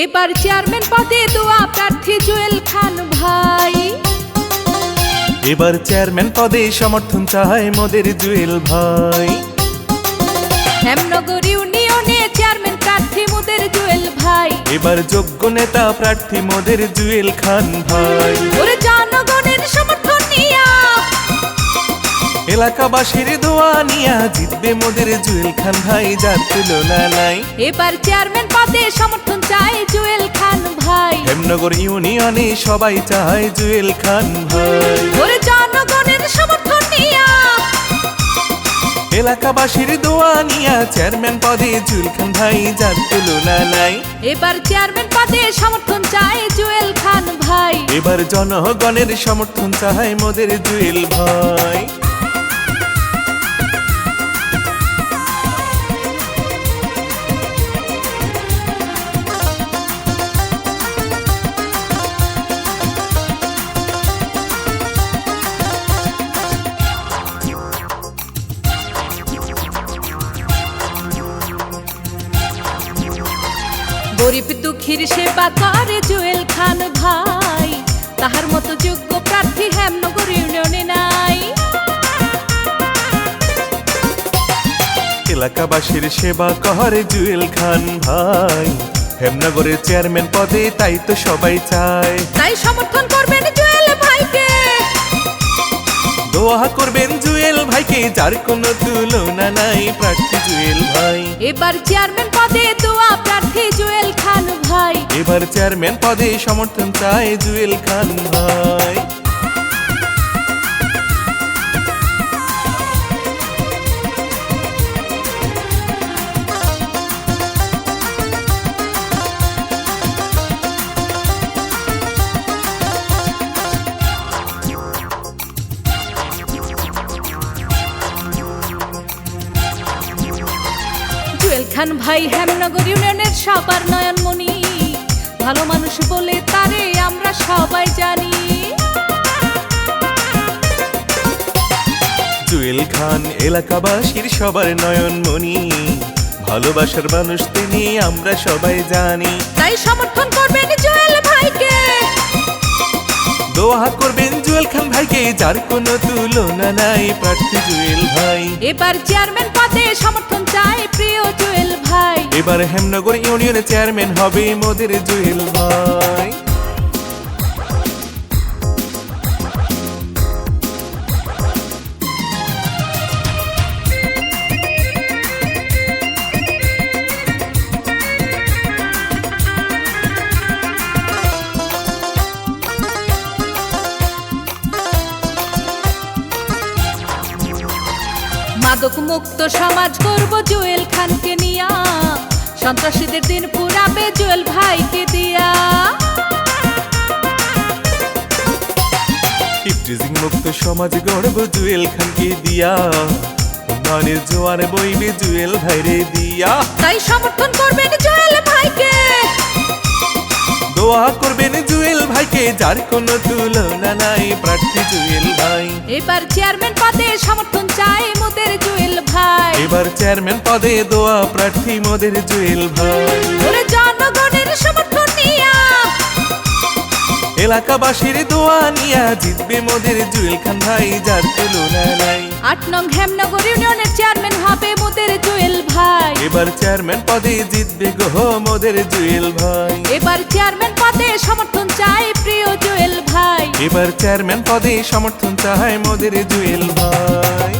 এবার চেয়ারম্যান পদে দোয়া প্রার্থী জুয়েল খান ভাই। এবার চেয়ারম্যান পদে সমর্থন চায় মোদের জুয়েল ভাই। হেমনগর ইউনিয়নে চেয়ারম্যান প্রার্থী মোদের জুয়েল ভাই। এবার যোগ্য নেতা প্রার্থী মোদের জুয়েল খান ভাই। ওরে জনগণের সমর্থন নিয়া, এলাকাবাসীর দোয়া নিয়া জিতবে মোদের জুয়েল খান ভাই, যার তুলনা নাই। এবার চেয়ারম্যান পদে সমর্থন চায় জুয়েল খান ভাই। হেমনগর ইউনিয়নে সবাই চায় জুয়েল খান ভাই। ওরে জনগণের সমর্থন নিয়া, এলাকাবাসীর দোয়া নিয়া চেয়ারম্যান পদে জুয়েল খান ভাই, যার তুলনা নাই। এবার চেয়ারম্যান পদে সমর্থন চায় জুয়েল খান ভাই। এবার জনগণের সমর্থন চায় মোদের জুয়েল ভাই। গরিব দুঃখীর সেবা করে জুয়েল খান ভাই। তাহার মতো যোগ্য প্রার্থী হেমনগর ইউনিয়নে নাই। এলাকাবাসীর সেবা করে জুয়েল খান ভাই। হেমনগরের চেয়ারম্যান পদে তাই তো সবাই চায়। তাই সমর্থন করবেন জুয়েল ভাইকে, দোয়া করবেন জুয়েল ভাইকে, যার কোনো তুলনা নাই প্রার্থী জুয়েল ভাই। এবার চেয়ারম্যান পদে দোয়া প্রার্থী জুয়েল খান ভাই। এবার চেয়ারম্যান পদে সমর্থন চায় জুয়েল খান ভাই। জুয়েল খান ভাই হেমনগর ইউনিয়নের সবার নয়নমণি, ভালো মানুষ বলে তারে আমরা সবাই জানি। জুয়েল খান এলাকাবাসীর সবার নয়নমণি, ভালোবাসার মানুষ তিনি আমরা সবাই জানি। তাই সমর্থন করবেন জুয়েল ভাইকে, দোয়া করবেন জুয়েল খান ভাইকে, যার কোনো তুলনা নাই প্রার্থী জুয়েল ভাই। এবার চেয়ারম্যান পদে সমর্থন চায় প্রিয় জুয়েল ভাই। এবার হেমনগর ইউনিয়নের চেয়ারম্যান হবে মোদের জুয়েল ভাই। মাদক মুক্ত সমাজ করব জুয়েল খানকে নিয়া, সন্ত্রাসীদের দিন পুরাবে জুয়েল ভাইকে দিয়া। ইফটিজিং মুক্ত সমাজ গড়ব জুয়েল খানকে দিয়া, উন্নয়নের জোয়ার বইবে জুয়েল ভাইরে দিয়া। তাই সমর্থন করবেন জুয়েল ভাইকে, দোয়া করবেন জুয়েল ভাইকে, যার কোনো তুলনা নাই প্রার্থী জুয়েল ভাই। এবার চেয়ারম্যান পদে সমর্থন চায় মোদের জুয়েল ভাই। এবার চেয়ারম্যান পদে দোয়া প্রার্থী মোদের জুয়েল ভাই। ওরে জনগণের সমর্থন নিয়া, এলাকাবাসীর দোয়া নিয়া জিতবে মোদের জুয়েল খান ভাই, যার তুলনা নাই। 8 নং হেমনগর ইউনিয়নের চেয়ারম্যান হবে মোদের জুয়েল ভাই। এবার চেয়ারম্যান পদে জিতবে গো মোদের জুয়েল ভাই। এবার চেয়ারম্যান পদে সমর্থন চায় প্রিয় জুয়েল ভাই। এবার চেয়ারম্যান পদে সমর্থন চায় মোদের জুয়েল ভাই।